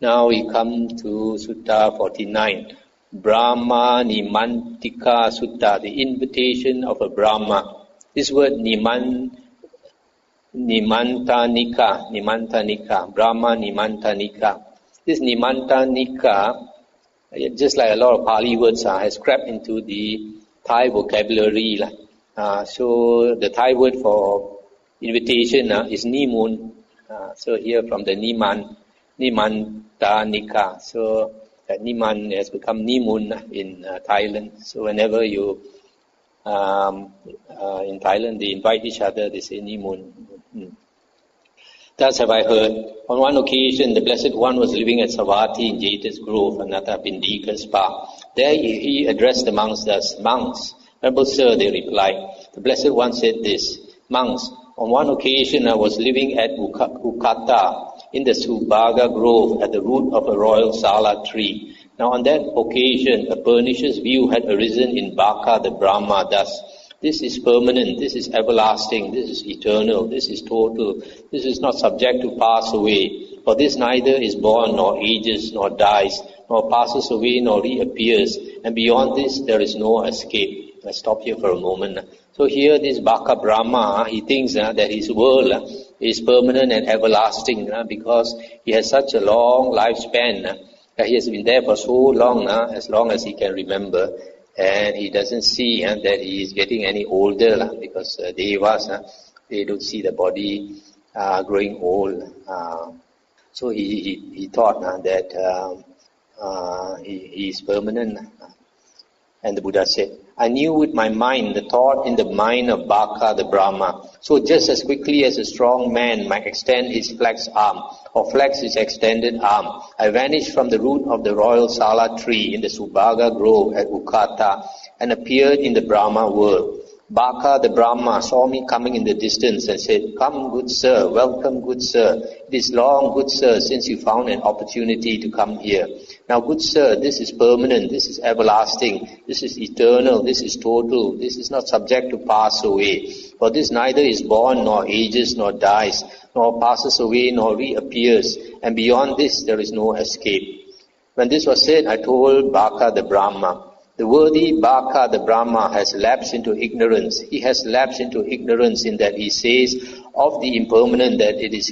Now we come to Sutta 49, Brahmanimantanika Sutta, the invitation of a Brahma. This word Nimantanika, Brahmanimantanika. This Nimantanika, just like a lot of Pali words, has crept into the Thai vocabulary. So the Thai word for invitation is Nimun. So here from the Nimantanika. So Niman has become Nimun in Thailand. So whenever you in Thailand they invite each other, they say Nimun. Thus have I heard. On one occasion, the Blessed One was living at Savatthi in Jeta's Grove, Anatta Pindika's Park. There he addressed the monks thus, "Monks, Venerable Sir," they replied. The Blessed One said this, "Monks, on one occasion I was living at Ukata in the Subhaga Grove at the root of a royal sala tree. Now on that occasion, a pernicious view had arisen in Baka the Brahma thus, this is permanent, this is everlasting, this is eternal, this is total, this is not subject to pass away. For this neither is born, nor ages, nor dies, nor passes away, nor reappears. And beyond this, there is no escape." Let's stop here for a moment. So here this Baka Brahma, he thinks that his world is permanent and everlasting because he has such a long lifespan. He has been there for so long as he can remember. And he doesn't see that he is getting any older because devas, they don't see the body growing old. So he thought that he is permanent. And the Buddha said, "I knew with my mind the thought in the mind of Baka the Brahma. So just as quickly as a strong man might extend his flexed arm or flex his extended arm, I vanished from the root of the royal sala tree in the Subhaga Grove at Ukata and appeared in the Brahma world. Baka the Brahma saw me coming in the distance and said, 'Come, good sir, welcome, good sir. It is long, good sir, since you found an opportunity to come here. Now, good sir, this is permanent, this is everlasting, this is eternal, this is total, this is not subject to pass away. For this neither is born, nor ages, nor dies, nor passes away, nor reappears. And beyond this there is no escape.' When this was said, I told Baka the Brahma, 'The worthy Baka the Brahma has lapsed into ignorance. He has lapsed into ignorance in that he says of the impermanent that it is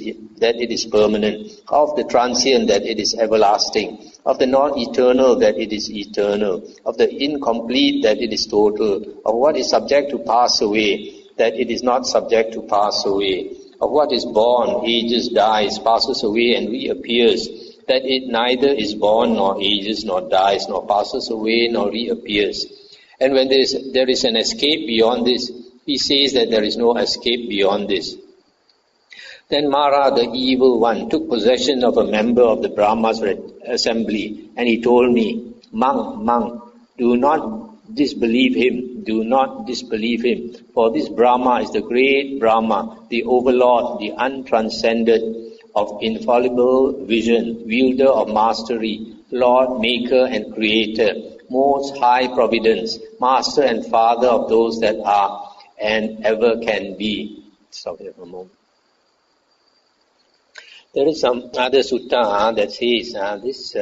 permanent, of the transient that it is everlasting, of the non-eternal that it is eternal, of the incomplete that it is total, of what is subject to pass away that it is not subject to pass away, of what is born, ages, dies, passes away and reappears, that it neither is born, nor ages, nor dies, nor passes away, nor reappears. And when there is an escape beyond this, he says that there is no escape beyond this.' Then Mara, the evil one, took possession of a member of the Brahma's assembly, and he told me, 'Monk, do not disbelieve him, for this Brahma is the great Brahma, the overlord, the untranscended, of infallible vision, wielder of mastery, Lord, Maker and Creator, most high providence, Master and Father of those that are and ever can be.'" Stop here for a moment. There is some other sutta that says this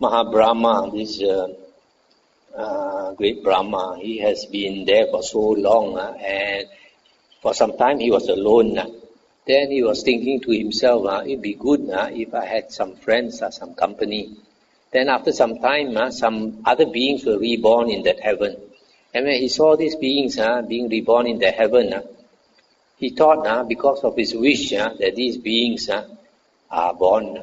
Mahabrahma, this great Brahma, he has been there for so long and for some time he was alone. Then he was thinking to himself, it'd be good if I had some friends or some company. Then after some time, some other beings were reborn in that heaven. And when he saw these beings being reborn in the heaven, he thought because of his wish that these beings are born.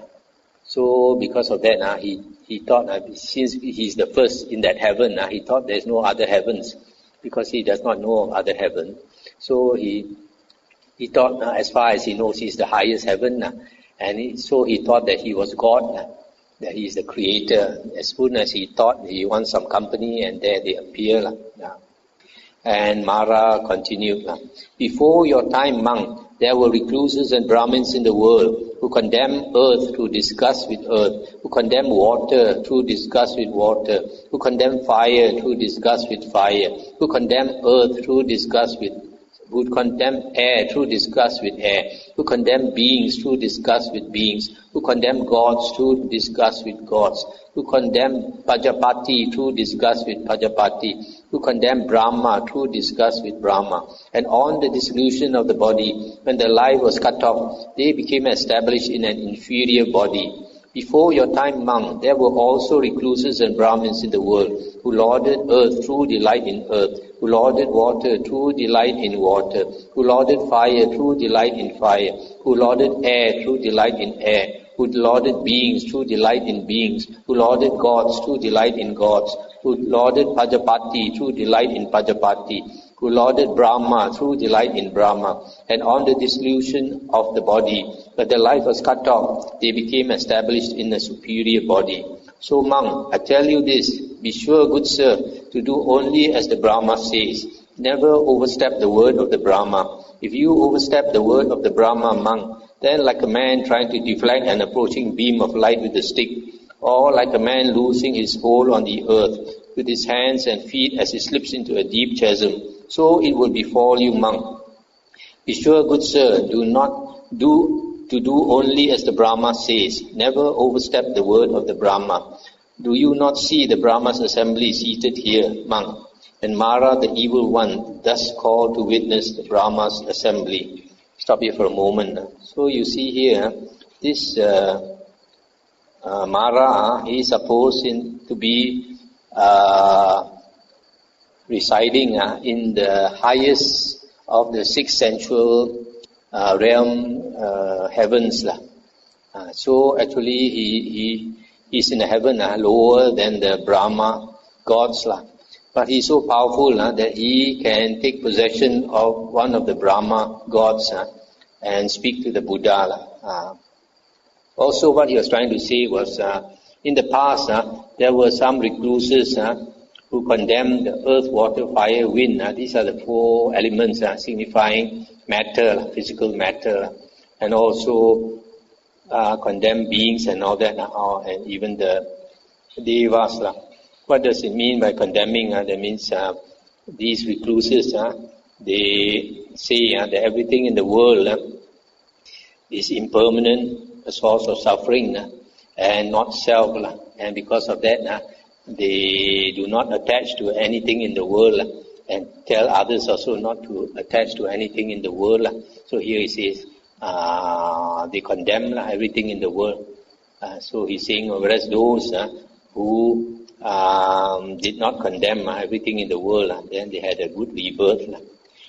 So because of that, he thought since he's the first in that heaven, he thought there's no other heavens because he does not know of other heaven. So he thought, as far as he knows, he's the highest heaven, and so he thought that he was God, that he is the creator. As soon as he thought he wants some company, and there they appear. And Mara continued, "Before your time, monk, there were recluses and Brahmins in the world who condemn earth through disgust with earth, who condemn water through disgust with water, who condemn fire through disgust with fire, who condemn earth through disgust with who condemn air through disgust with air, who condemn beings through disgust with beings, who condemn gods through disgust with gods, who condemn Pajapati through disgust with Pajapati, who condemn Brahma through disgust with Brahma. And on the dissolution of the body, when the life was cut off, they became established in an inferior body. Before your time, monk, there were also recluses and Brahmins in the world, who lauded earth through delight in earth, who lauded water through delight in water, who lauded fire through delight in fire, who lauded air through delight in air, who lauded beings through delight in beings, who lauded gods through delight in gods, who lauded Pajapati through delight in Pajapati, who lauded Brahma through delight in Brahma. And on the dissolution of the body, when the life was cut off, they became established in a superior body. So monk, I tell you this, be sure, good sir, to do only as the Brahma says. Never overstep the word of the Brahma. If you overstep the word of the Brahma, monk, then like a man trying to deflect an approaching beam of light with a stick, or like a man losing his hold on the earth with his hands and feet as he slips into a deep chasm, so it will befall you, monk. Be sure, good sir, to do only as the Brahma says. Never overstep the word of the Brahma. Do you not see the Brahma's assembly seated here, monk? And Mara, the evil one, thus called to witness the Brahma's assembly. Stop here for a moment. So you see here, this Mara, he is supposed to be residing in the highest of the six sensual realm heavens. So actually he is in a heaven lower than the Brahma gods. But he is so powerful that he can take possession of one of the Brahma gods and speak to the Buddha. Also what he was trying to say was, in the past there were some recluses who condemned the earth, water, fire, wind. These are the four elements signifying matter, physical matter, and also condemned beings and all that, and even the devas. What does it mean by condemning? That means these recluses, they say that everything in the world is impermanent, a source of suffering, and not self. And because of that, they do not attach to anything in the world, and tell others also not to attach to anything in the world. So here he says, they condemn everything in the world. So he's saying, whereas those who did not condemn everything in the world, then they had a good rebirth.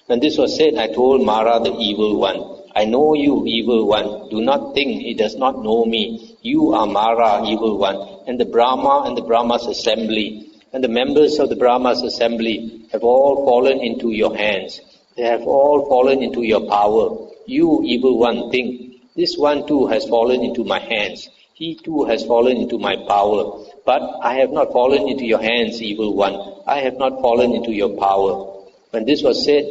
When this was said, I told Mara, the evil one, I know you, evil one. Do not think he does not know me. You are Mara, evil one, and the Brahma and the Brahma's assembly, and the members of the Brahma's assembly have all fallen into your hands. They have all fallen into your power. You, evil one, think, this one too has fallen into my hands. He too has fallen into my power. But I have not fallen into your hands, evil one. I have not fallen into your power. When this was said,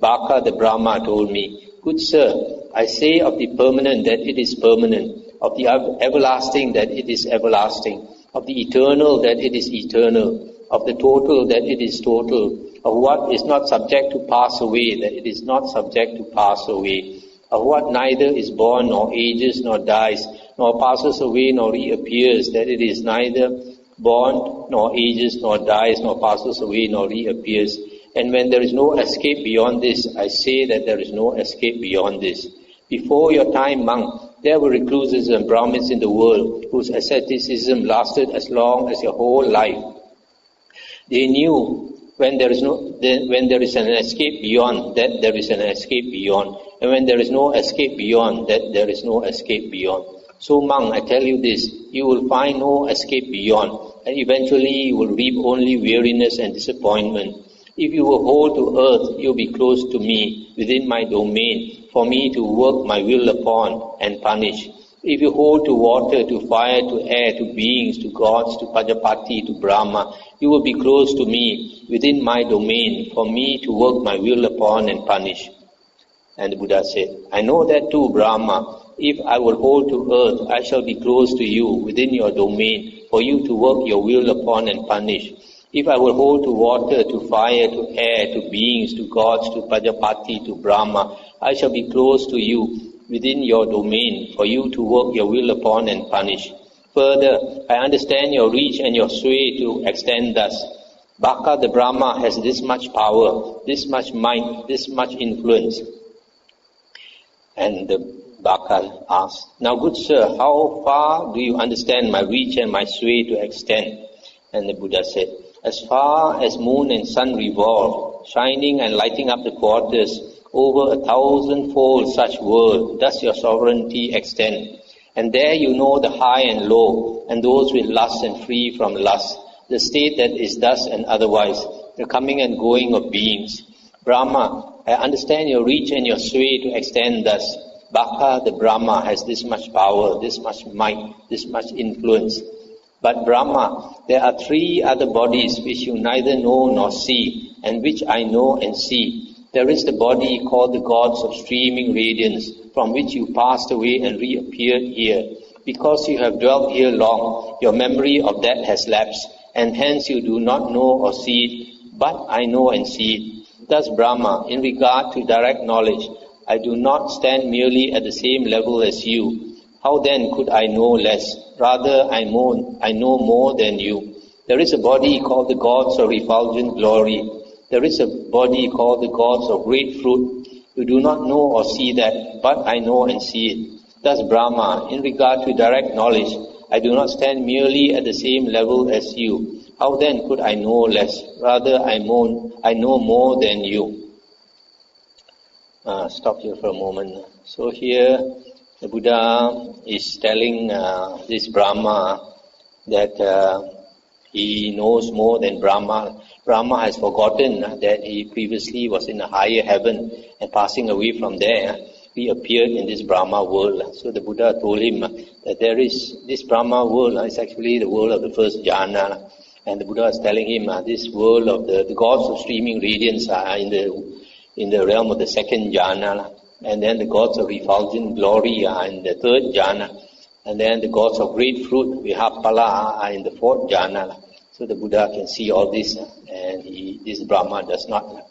Baka the Brahma told me, good sir, I say of the permanent that it is permanent, of the everlasting that it is everlasting, of the eternal that it is eternal, of the total that it is total, of what is not subject to pass away that it is not subject to pass away, of what neither is born nor ages nor dies, nor passes away nor reappears, that it is neither born nor ages nor dies nor passes away nor reappears. And when there is no escape beyond this, I say that there is no escape beyond this. Before your time, monk, there were recluses and Brahmins in the world whose asceticism lasted as long as your whole life. They knew when there is an escape beyond, that there is an escape beyond. And when there is no escape beyond, that there is no escape beyond. So monk, I tell you this, you will find no escape beyond, and eventually you will reap only weariness and disappointment. If you will hold to earth, you will be close to me, within my domain, for me to work my will upon and punish. If you hold to water, to fire, to air, to beings, to gods, to Pajapati, to Brahma, you will be close to me, within my domain, for me to work my will upon and punish. And the Buddha said, I know that too, Brahma. If I will hold to earth, I shall be close to you, within your domain, for you to work your will upon and punish. If I will hold to water, to fire, to air, to beings, to gods, to Prajapati, to Brahma, I shall be close to you, within your domain, for you to work your will upon and punish. Further, I understand your reach and your sway to extend thus. Baka the Brahma has this much power, this much might, this much influence. And the Baka asked, now good sir, how far do you understand my reach and my sway to extend? And the Buddha said, as far as moon and sun revolve, shining and lighting up the quarters, over 1,000-fold such world does your sovereignty extend. And there you know the high and low, and those with lust and free from lust, the state that is thus and otherwise, the coming and going of beings. Brahma, I understand your reach and your sway to extend thus. Baka, the Brahma, has this much power, this much might, this much influence. But Brahma, there are three other bodies which you neither know nor see, and which I know and see. There is the body called the gods of streaming radiance, from which you passed away and reappeared here. Because you have dwelt here long, your memory of that has lapsed, and hence you do not know or see it, but I know and see it. Thus Brahma, in regard to direct knowledge, I do not stand merely at the same level as you. How then could I know less? Rather, I know more than you. There is a body called the gods of refulgent glory. There is a body called the gods of great fruit. You do not know or see that, but I know and see it. Thus Brahma, in regard to direct knowledge, I do not stand merely at the same level as you. How then could I know less? Rather, I know more than you. Stop here for a moment. So here, the Buddha is telling this Brahma that he knows more than Brahma. Brahma has forgotten that he previously was in a higher heaven, and passing away from there, he appeared in this Brahma world. So the Buddha told him that there is this Brahma world, is actually the world of the first jhana. And the Buddha is telling him this world of the gods of streaming radiance are in the realm of the second jhana. And then the gods of refulgent glory are in the third jhana. And then the gods of great fruit, Vihapala, are in the fourth jhana. So the Buddha can see all this, and this Brahma does not.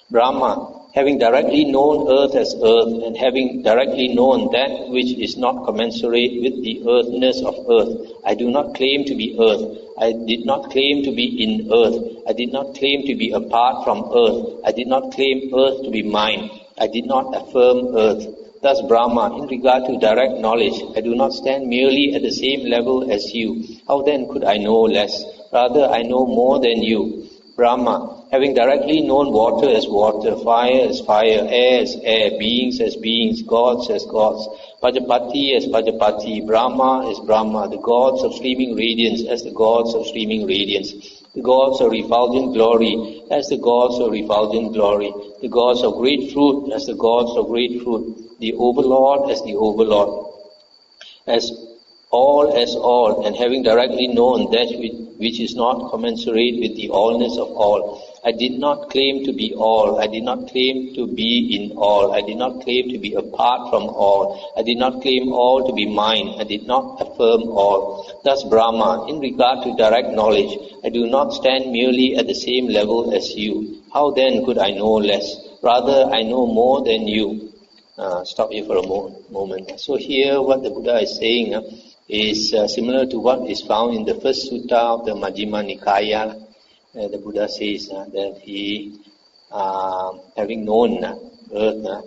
Brahma, having directly known earth as earth, and having directly known that which is not commensurate with the earthness of earth, I do not claim to be earth. I did not claim to be in earth. I did not claim to be apart from earth. I did not claim earth to be mine. I did not affirm earth. Thus Brahma, in regard to direct knowledge, I do not stand merely at the same level as you. How then could I know less? Rather, I know more than you. Brahma, having directly known water as water, fire as fire, air as air, beings as beings, gods as gods, Prajapati as Prajapati, Brahma as Brahma, the gods of streaming radiance as the gods of streaming radiance, the gods of refulgent glory as the gods of refulgent glory, the gods of great fruit as the gods of great fruit, the overlord as the overlord, as all, and having directly known that which is not commensurate with the allness of all. I did not claim to be all. I did not claim to be in all. I did not claim to be apart from all. I did not claim all to be mine. I did not affirm all. Thus Brahma, in regard to direct knowledge, I do not stand merely at the same level as you. How then could I know less? Rather, I know more than you. Stop here for a moment. So here what the Buddha is saying is similar to what is found in the first sutta of the Majjhima Nikaya. The Buddha says that he, having known earth,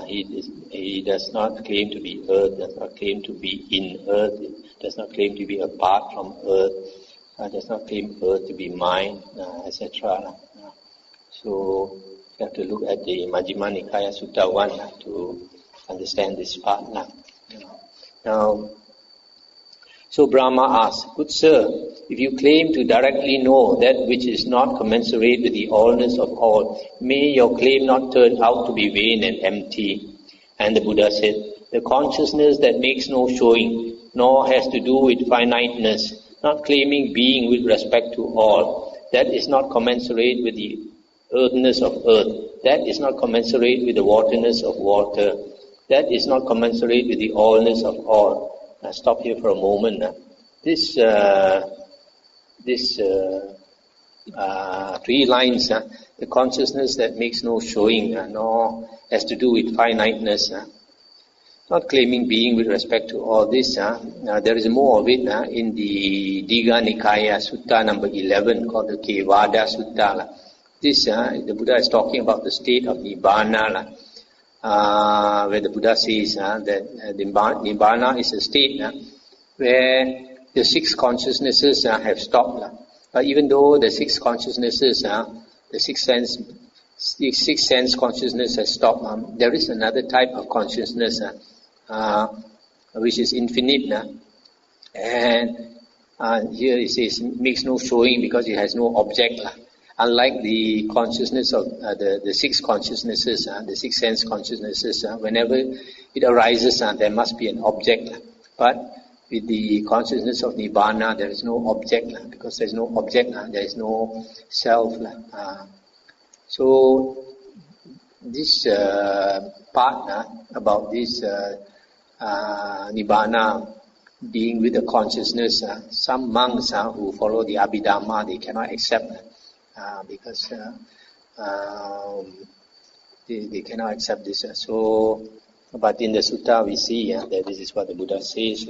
he does not claim to be earth, does not claim to be in earth, does not claim to be apart from earth, does not claim earth to be mine, etc. So you have to look at the Majjhima Nikaya Sutta 1 to understand this part. Now, so Brahma asked, good sir, if you claim to directly know that which is not commensurate with the allness of all, may your claim not turn out to be vain and empty. And the Buddha said, the consciousness that makes no showing, nor has to do with finiteness, not claiming being with respect to all, that is not commensurate with the earthness of earth, that is not commensurate with the waterness of water, that is not commensurate with the allness of all. Stop here for a moment. This 3 lines. The consciousness that makes no showing, nor has to do with finiteness. Not claiming being with respect to all this. There is more of it in the Digha Nikaya Sutta number 11 called the Kevada Sutta. This, the Buddha is talking about the state of Nibbana, where the Buddha says that Nibbana is a state where the 6 consciousnesses have stopped. But even though the 6 consciousnesses, the 6 sense consciousness has stopped, there is another type of consciousness which is infinite. And here it says, makes no showing because it has no object. Unlike the consciousness of the 6 consciousnesses, the 6 sense consciousnesses, whenever it arises, there must be an object. But with the consciousness of Nibbana, there is no object. Because there is no object, there is no self. So this part about this Nibbana being with the consciousness, some monks who follow the Abhidhamma, they cannot accept because they cannot accept this. So, but in the sutta we see that this is what the Buddha says.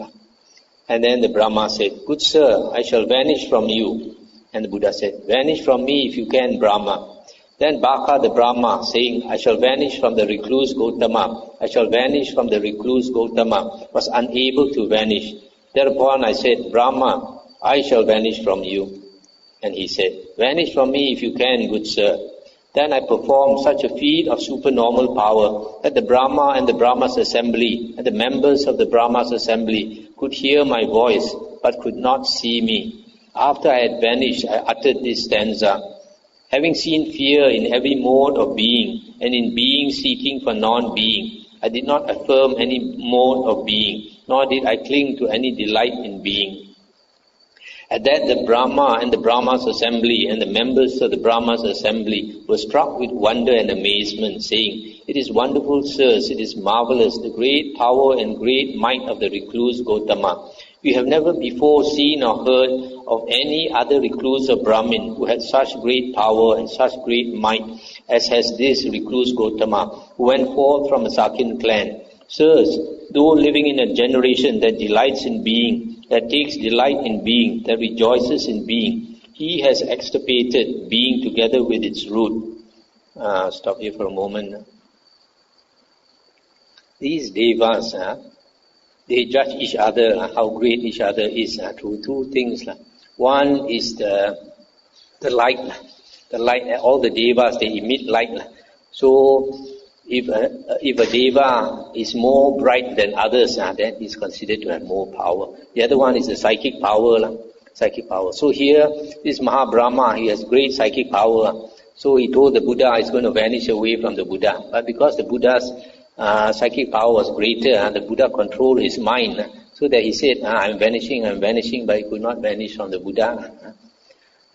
And then the Brahma said, "Good sir, I shall vanish from you." And the Buddha said, "Vanish from me if you can, Brahma." Then Baka the Brahma saying, "I shall vanish from the recluse Gautama. I shall vanish from the recluse Gautama," was unable to vanish. Thereupon I said, "Brahma, I shall vanish from you." And he said, "Vanish from me if you can, good sir." Then I performed such a feat of supernormal power that the Brahma and the Brahma's assembly and the members of the Brahma's assembly could hear my voice but could not see me. After I had vanished, I uttered this stanza. Having seen fear in every mode of being and in being seeking for non-being, I did not affirm any mode of being, nor did I cling to any delight in being. At that the Brahma and the Brahma's assembly and the members of the Brahma's assembly were struck with wonder and amazement, saying, "It is wonderful, sirs, it is marvelous, the great power and great might of the recluse Gautama. We have never before seen or heard of any other recluse or Brahmin who had such great power and such great might as has this recluse Gautama, who went forth from a Sakin clan. Sirs, though living in a generation that delights in being, that takes delight in being, that rejoices in being, he has extirpated being together with its root." Stop here for a moment. These devas, they judge each other, how great each other is, through 2 things. One is the light. The light, all the devas, they emit light. So if a deva is more bright than others, then he's considered to have more power. The other one is the psychic power. Psychic power. So here, this Mahabrahma, he has great psychic power. So he told the Buddha he's going to vanish away from the Buddha. But because the Buddha's psychic power was greater, and the Buddha controlled his mind, so that he said, I'm vanishing, but he could not vanish from the Buddha.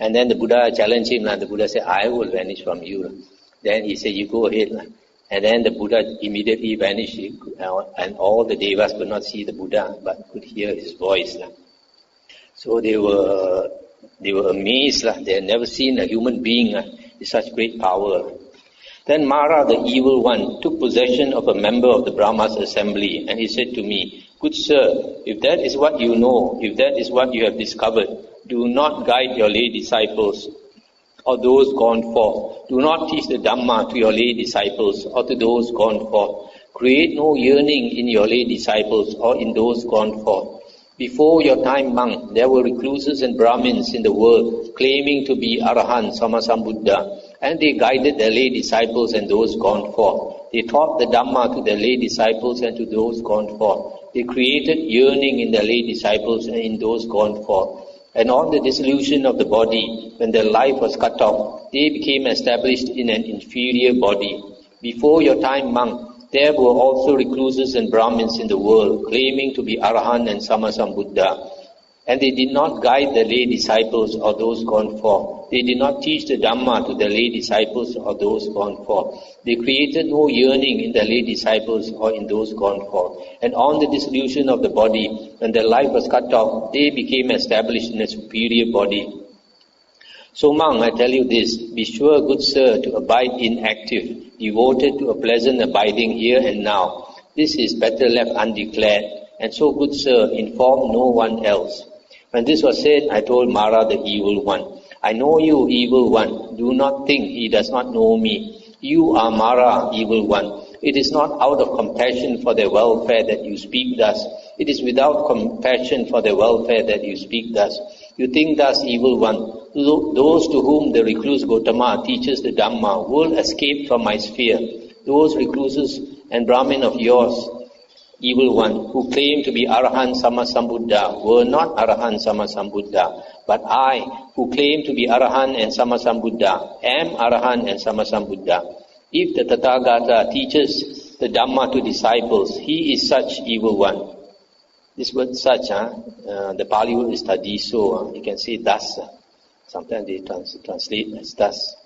And then the Buddha challenged him, and the Buddha said, I will vanish from you. Then he said, you go ahead. And then the Buddha immediately vanished, and all the devas could not see the Buddha, but could hear his voice. So they were amazed. They had never seen a human being with such great power. Then Mara, the evil one, took possession of a member of the Brahma's assembly, and he said to me, Good sir, if that is what you know, if that is what you have discovered, do not guide your lay disciples or those gone forth. Do not teach the Dhamma to your lay disciples or to those gone forth. Create no yearning in your lay disciples or in those gone forth. Before your time, monk, there were recluses and Brahmins in the world claiming to be Arahant, Sammasambuddha, and they guided their lay disciples and those gone forth. They taught the Dhamma to their lay disciples and to those gone forth. They created yearning in their lay disciples and in those gone forth. And on the dissolution of the body, when their life was cut off, they became established in an inferior body. Before your time, monk, there were also recluses and Brahmins in the world, claiming to be Arahant and Sammasambuddha. And they did not guide the lay disciples or those gone forth. They did not teach the Dhamma to the lay disciples or those gone forth. They created no yearning in the lay disciples or in those gone forth. And on the dissolution of the body, when their life was cut off, they became established in a superior body. So monk, I tell you this, be sure, good sir, to abide inactive, devoted to a pleasant abiding here and now. This is better left undeclared, and so, good sir, inform no one else. When this was said, I told Mara the evil one, I know you, evil one. Do not think he does not know me. You are Mara, evil one. It is not out of compassion for their welfare that you speak thus. It is without compassion for their welfare that you speak thus. You think thus, evil one. Those to whom the recluse Gotama teaches the Dhamma will escape from my sphere. Those recluses and Brahmin of yours, evil one, who claim to be Arahant Sammasambuddha, were not Arahant Sammasambuddha, but I, who claim to be Arahant and Sammasambuddha, am Arahant and Sammasambuddha. If the Tathagata teaches the Dhamma to disciples, he is such, evil one. This word such, the Pali word is tadiso, you can say thus. Sometimes they translate as thus.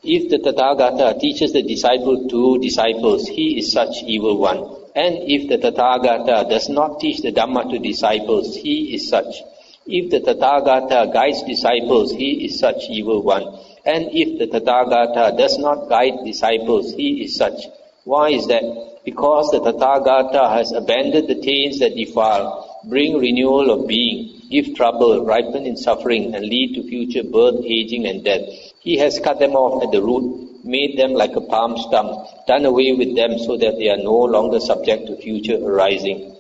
If the Tathagata teaches the disciple to disciples, he is such, evil one. And if the Tathagata does not teach the Dhamma to disciples, he is such. If the Tathagata guides disciples, he is such, evil one. And if the Tathagata does not guide disciples, he is such. Why is that? Because the Tathagata has abandoned the taints that defile, bring renewal of being, give trouble, ripen in suffering, and lead to future birth, aging, and death. He has cut them off at the root, made them like a palm stump, done away with them so that they are no longer subject to future arising.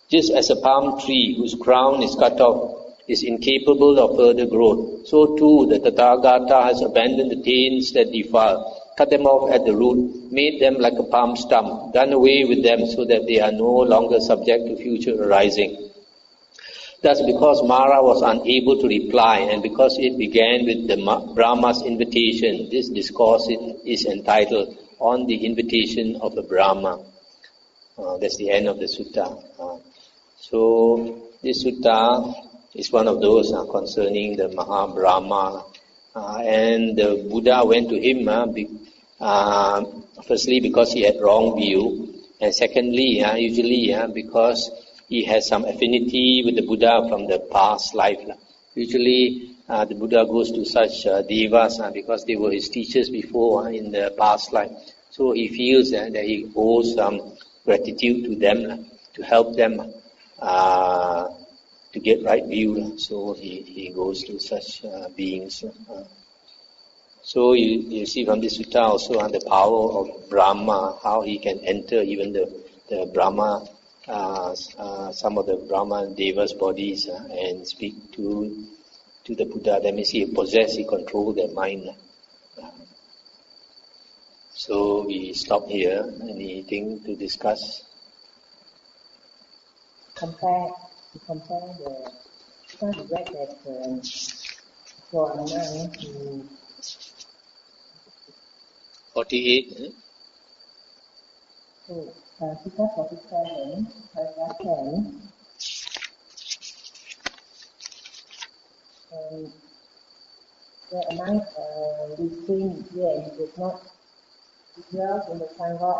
Just as a palm tree whose crown is cut off is incapable of further growth, so too the Tathagata has abandoned the taints that defile, cut them off at the root, made them like a palm stump, done away with them so that they are no longer subject to future arising. Thus, because Mara was unable to reply, and because it began with the Brahma's invitation, this discourse is entitled, On the Invitation of a Brahma. That's the end of the sutta. So, this sutta is one of those concerning the Maha-Brahma. And the Buddha went to him, firstly because he had wrong view, and secondly, usually because he has some affinity with the Buddha from the past life. Usually the Buddha goes to such devas because they were his teachers before in the past life. So he feels that he owes some gratitude to them, to help them to get right view. So he goes to such beings. So you see from this sutta also the power of Brahma, how he can enter even the Brahma, some of the Brahma devas bodies and speak to the Buddha. That means he controls their mind. So we stop here. Anything to discuss? Compare the, because we read that for a man who 48. So, Sutta 47, paragraph 10. Where a monk restrained here, he does not dwell in the Sangha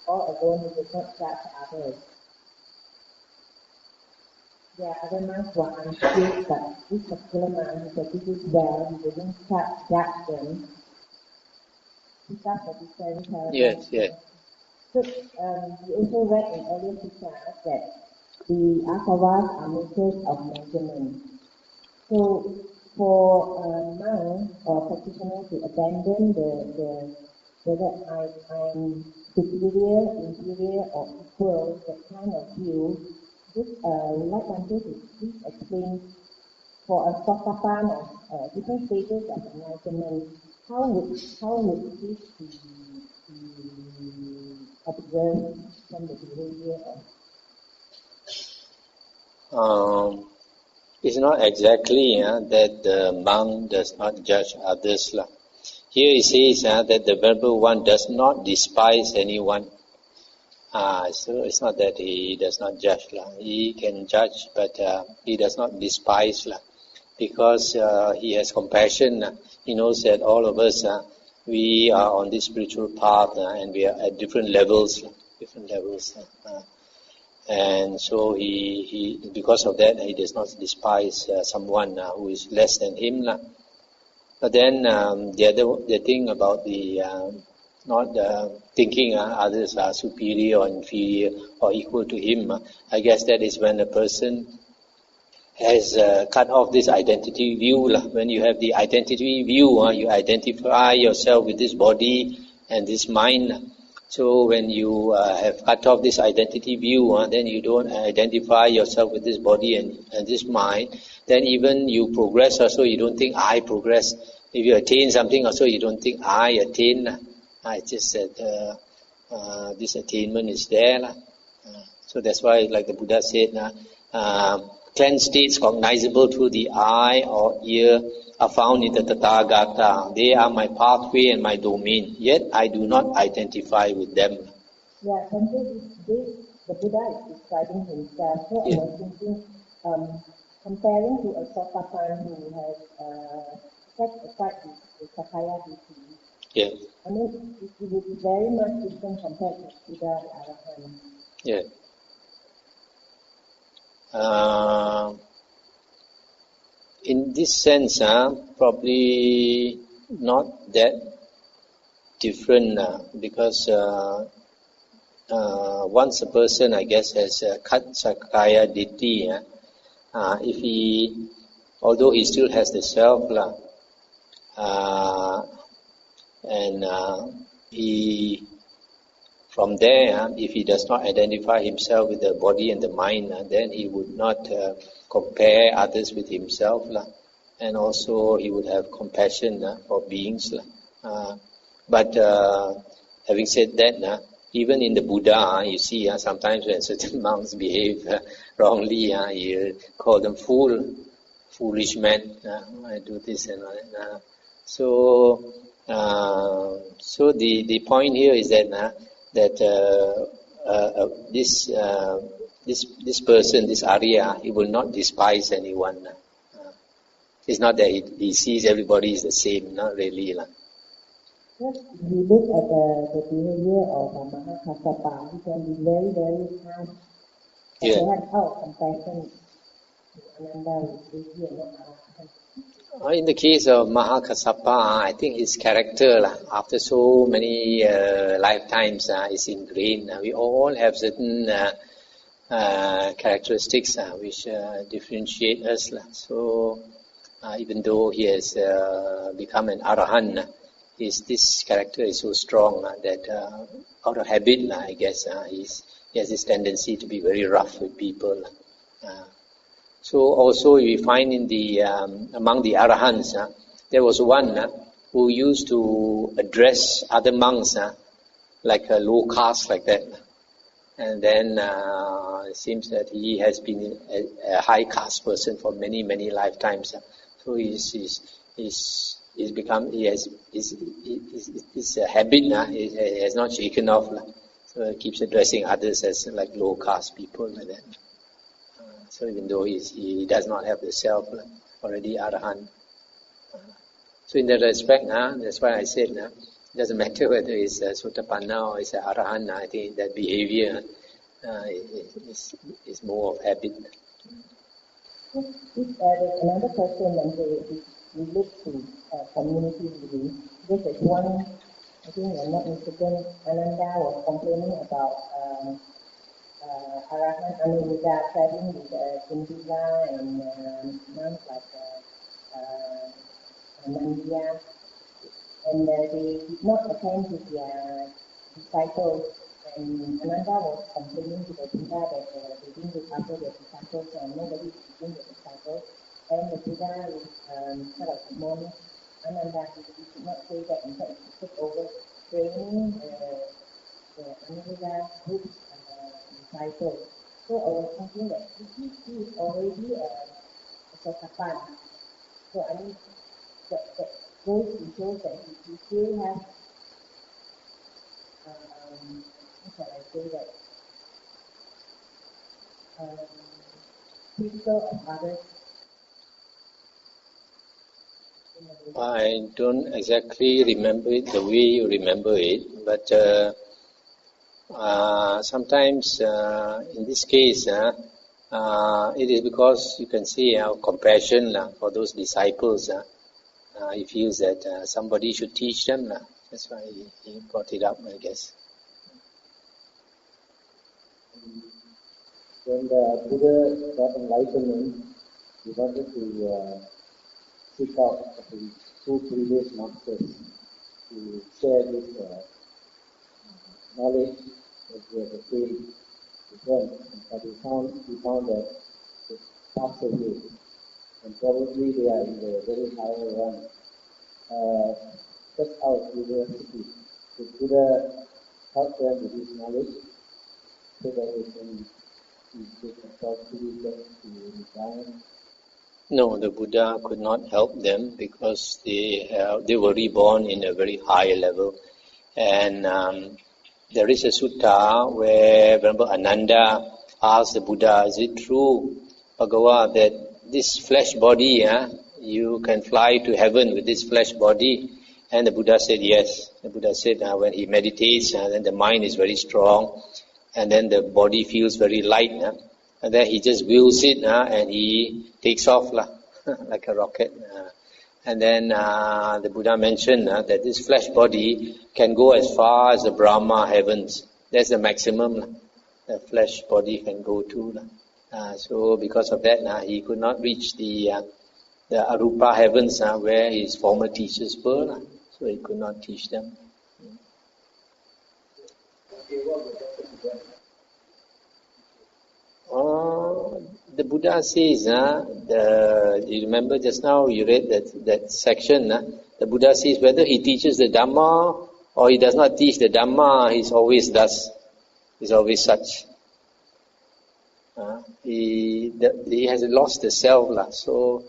or alone, he does not judge others. There are other monks who are unskilled, but this particular monk who practices well, he doesn't judge them. Sutta 47, paragraph 10. Yes. So, we also read in earlier suttas that the asavas are makers of measurement. So, for a monk or practitioner to abandon whether I'm superior, inferior, or equal, that kind of view, this like Bante to please explain for a Sotapanna, different stages of enlightenment, how would this be observed from the behavior of? It's not exactly that the monk does not judge others. Here it says that the Venerable One does not despise anyone. So it's not that he does not judge. He can judge, but he does not despise. Because he has compassion. He knows that all of us, we are on this spiritual path and we are at different levels. And so he because of that, he does not despise someone who is less than him. But then the thing about the not thinking others are superior or inferior or equal to him, I guess that is when a person has cut off this identity view. When you have the identity view, you identify yourself with this body and this mind. So when you have cut off this identity view, then you don't identify yourself with this body and this mind. Then even you progress also, you don't think I progress. If you attain something also, you don't think I attain. It's just that this attainment is there. So that's why, like the Buddha said, cleansed states cognizable through the eye or ear are found in the Tathagata. They are my pathway and my domain, yet I do not identify with them. Yeah, the Buddha is describing himself. So I was thinking, comparing to a Sotapan who has set aside the Sakaya Ditti. Yeah. I mean, it would be very much different compared to Buddha the Arahant. Yeah. In this sense, probably not that different because once a person, I guess, has cut Sakaya Ditti, if he, although he still has the self, and he, from there, if he does not identify himself with the body and the mind, then he would not compare others with himself, and also he would have compassion for beings. But having said that, even in the Buddha, you see, sometimes when certain monks behave wrongly, you call them foolish men. I do this and all that. So the point here is that this person, this Arya, he will not despise anyone. It's not that he sees everybody is the same, not really. Yes, if you look at the behavior of Mahathera, he can be very, very harsh. But perhaps out of compassion, Ananda is really not Arahant. In the case of Mahakassapa, I think his character, after so many lifetimes, is ingrained. We all have certain characteristics which differentiate us. So even though he has become an Arahant, this character is so strong that out of habit, I guess, he has this tendency to be very rough with people. So also we find in the among the Arahants, there was one who used to address other monks like a low caste like that. And then it seems that he has been a high caste person for many, many lifetimes. So his habit he has not shaken off. So he keeps addressing others as like low caste people like that. So even though he does not have the self, already Arahant. So in that respect, that's why I said, it doesn't matter whether it's Sotapanna or it's Arahant. I think that behavior is more of habit. There's another question and it relates to community living. This is one, I think I'm not mistaken, Ananda was complaining about Arahant Anuruddha traveling with Sindhila and monks like Nandiya, and they did not attend to their disciples. And Ananda was complaining to the Buddha that they didn't look after their disciples and nobody is teaching the disciples. And the Buddha sort of admonished Ananda, he should not say that. In fact, he took over training the Anuruddha group disciples. So I was thinking that he is already a Sotapan. So I mean, that goes to show that he still has, how shall I say that, critical of others. I don't exactly remember it the way you remember it, but sometimes in this case, it is because you can see our compassion for those disciples. He feels that somebody should teach them. That's why he brought it up, I guess. When the Buddha got enlightenment, he wanted to seek out the two previous masters to share this knowledge that he had attained with them. But he found that it passed away, and probably they are in the very higher run. Just out of curiosity, the Buddha help them with this knowledge so that they can No, the Buddha could not help them because they were reborn in a very high level. And there is a sutta where, remember, Ananda asked the Buddha, is it true, Bhagavan, that this flesh body, you can fly to heaven with this flesh body? And the Buddha said yes. The Buddha said when he meditates, then the mind is very strong, and then the body feels very light, and then he just wheels it, and he takes off like a rocket. And then the Buddha mentioned that this flesh body can go as far as the Brahma heavens. That's the maximum the flesh body can go to. So because of that, he could not reach the Arupa heavens where his former teachers were. So he could not teach them. The Buddha says, you remember just now you read that section, the Buddha says whether he teaches the Dhamma or he does not teach the Dhamma, he's always thus, he's always such. He has lost the self, so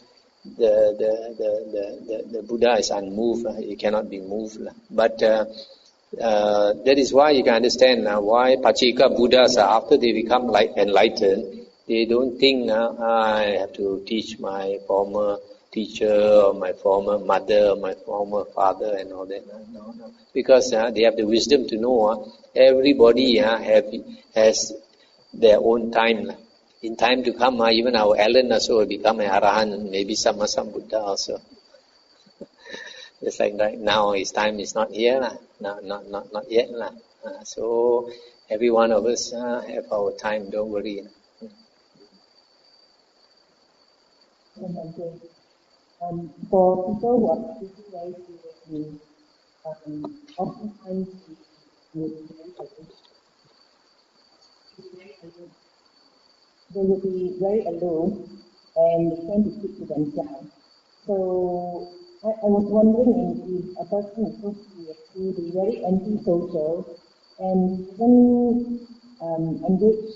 the Buddha is unmoved, he cannot be moved. But that is why you can understand why Pachika Buddhas, after they become enlightened, they don't think I have to teach my former teacher or my former mother or my former father and all that. No. Because they have the wisdom to know everybody has their own time. In time to come, even our Alan also will become an Arahant, maybe some Buddha also. Just like right now, his time is not here, not yet. So every one of us have our time, don't worry. For people who are practicing very seriously, oftentimes they will be very alone and they tend to keep to themselves. So I was wondering if a person is supposed to be actually very antisocial and even engage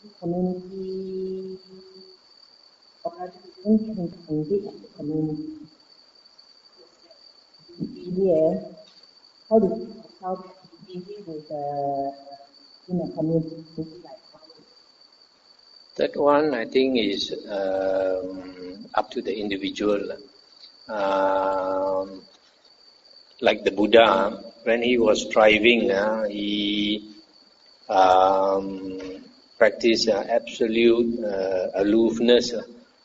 in community or even can engage in the community. Here, how do engage with in a community like ours? That one, I think, is up to the individual. Like the Buddha, when he was striving, he practiced absolute aloofness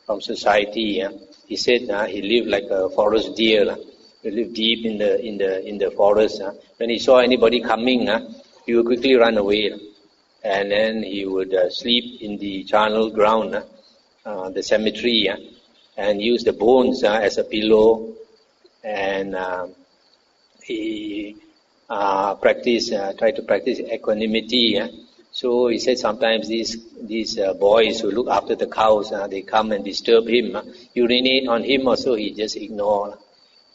from society. He said he lived like a forest deer. He lived deep in the forest. When he saw anybody coming, he would quickly run away. And then he would sleep in the charnel ground, the cemetery, and use the bones as a pillow. And he tried to practice equanimity. So he said sometimes these boys who look after the cows, they come and disturb him, urinate on him, also he just ignore.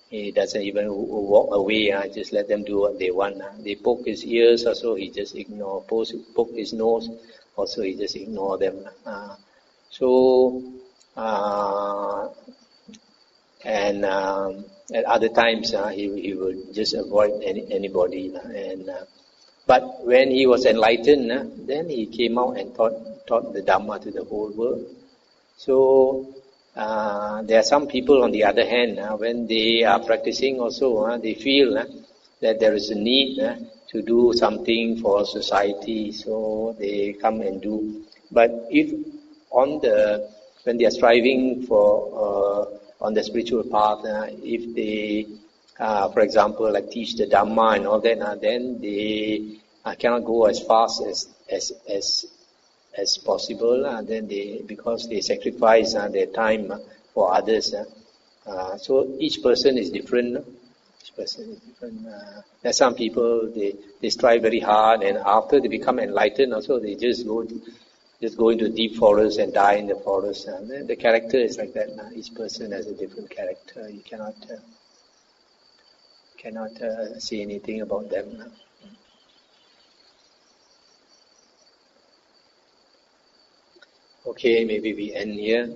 He doesn't even walk away, just let them do what they want. They poke his ears, also he just ignore. Poke his nose, also he just ignore them. And at other times he would just avoid anybody. But when he was enlightened, then he came out and taught the Dhamma to the whole world. So there are some people, on the other hand, when they are practicing also, they feel that there is a need to do something for society, so they come and do. But if on the when they are striving for on the spiritual path, if they, for example, like teach the Dhamma and all that, then they cannot go as fast as possible. Then because they sacrifice their time for others. So each person is different. Each person is different. There's some people they strive very hard, and after they become enlightened, also they just go into deep forest and die in the forest. And the character is like that. Each person has a different character. You cannot say anything about them. Okay, maybe we end here.